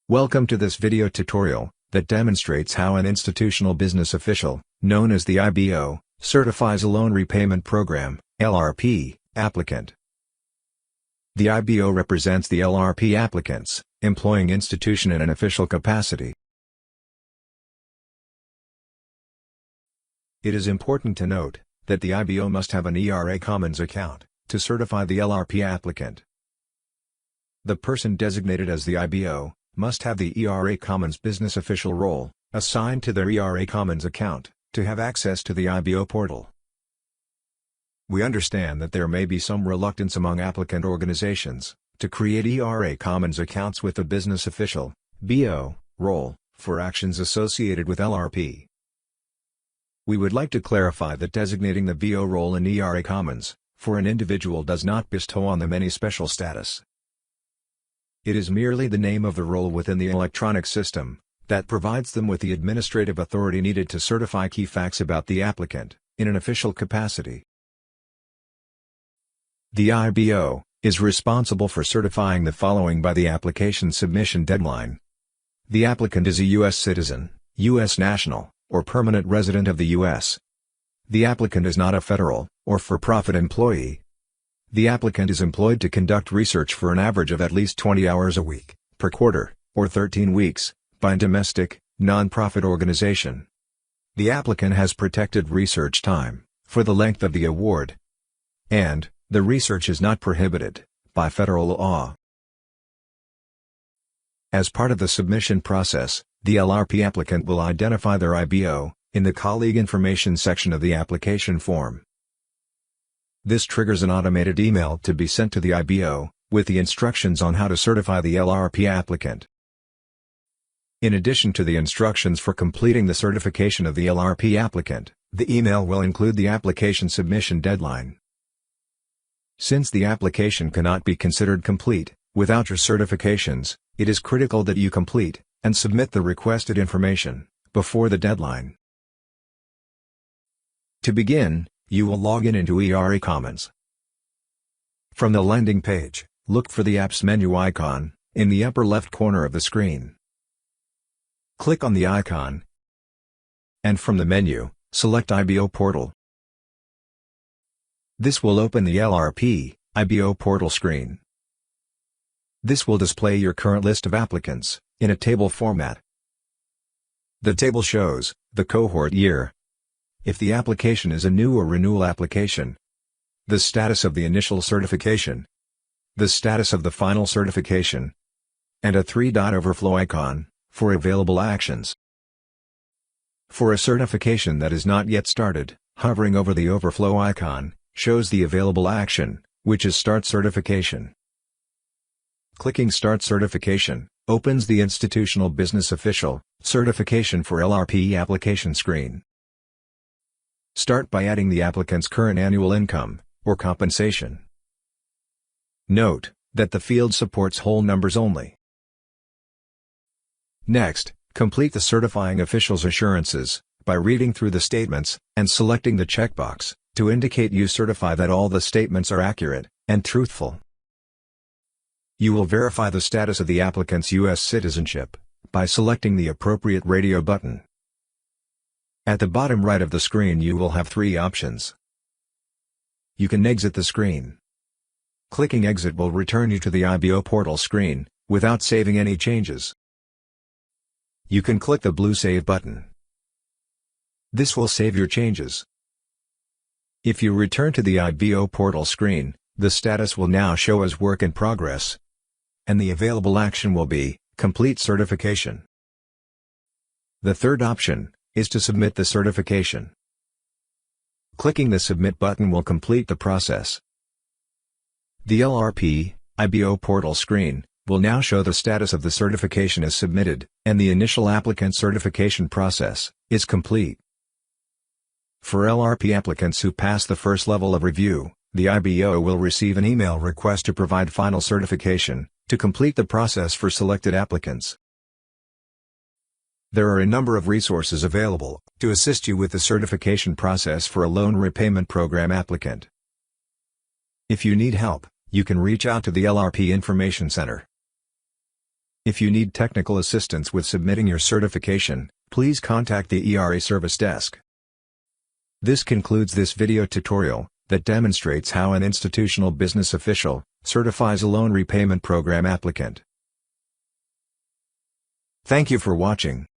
Welcome to this video tutorial that demonstrates how an institutional business official, known as the IBO, certifies a Loan Repayment Program (LRP) applicant. The IBO represents the LRP applicants, employing institution in an official capacity. It is important to note that the IBO must have an ERA Commons account to certify the LRP applicant. The person designated as the IBO must have the ERA Commons business official role assigned to their ERA Commons account to have access to the IBO portal. We understand that there may be some reluctance among applicant organizations to create ERA Commons accounts with the business official (BO) role for actions associated with LRP. We would like to clarify that designating the BO role in ERA Commons for an individual does not bestow on them any special status. It is merely the name of the role within the electronic system that provides them with the administrative authority needed to certify key facts about the applicant in an official capacity. The IBO is responsible for certifying the following by the application submission deadline. The applicant is a U.S. citizen, U.S. national, or permanent resident of the U.S. The applicant is not a federal or for-profit employee. The applicant is employed to conduct research for an average of at least 20 hours a week, per quarter, or 13 weeks, by a domestic, non-profit organization. The applicant has protected research time for the length of the award, and the research is not prohibited by federal law. As part of the submission process, the LRP applicant will identify their IBO in the colleague information section of the application form. This triggers an automated email to be sent to the IBO with the instructions on how to certify the LRP applicant. In addition to the instructions for completing the certification of the LRP applicant, the email will include the application submission deadline. Since the application cannot be considered complete without your certifications, it is critical that you complete and submit the requested information before the deadline. To begin, you will log in into ERA Commons. From the landing page, look for the Apps menu icon in the upper left corner of the screen. Click on the icon, and from the menu, select IBO Portal. This will open the LRP IBO Portal screen. This will display your current list of applicants in a table format. The table shows the cohort year, if the application is a new or renewal application, the status of the initial certification, the status of the final certification, and a three-dot overflow icon for available actions. For a certification that is not yet started, hovering over the overflow icon shows the available action, which is Start Certification. Clicking Start Certification opens the Institutional Business Official Certification for LRP application screen. Start by adding the applicant's current annual income or compensation. Note that the field supports whole numbers only. Next, complete the certifying official's assurances by reading through the statements and selecting the checkbox to indicate you certify that all the statements are accurate and truthful. You will verify the status of the applicant's U.S. citizenship by selecting the appropriate radio button. At the bottom right of the screen you will have three options. You can exit the screen. Clicking Exit will return you to the IBO portal screen without saving any changes. You can click the blue Save button. This will save your changes. If you return to the IBO portal screen, the status will now show as Work in Progress, and the available action will be Complete Certification. The third option is to submit the certification. Clicking the Submit button will complete the process. The LRP IBO portal screen will now show the status of the certification as submitted, and the initial applicant certification process is complete. For LRP applicants who pass the first level of review, the IBO will receive an email request to provide final certification to complete the process for selected applicants. There are a number of resources available to assist you with the certification process for a Loan Repayment Program applicant. If you need help, you can reach out to the LRP Information Center. If you need technical assistance with submitting your certification, please contact the ERA Service Desk. This concludes this video tutorial that demonstrates how an institutional business official certifies a loan repayment program applicant. Thank you for watching.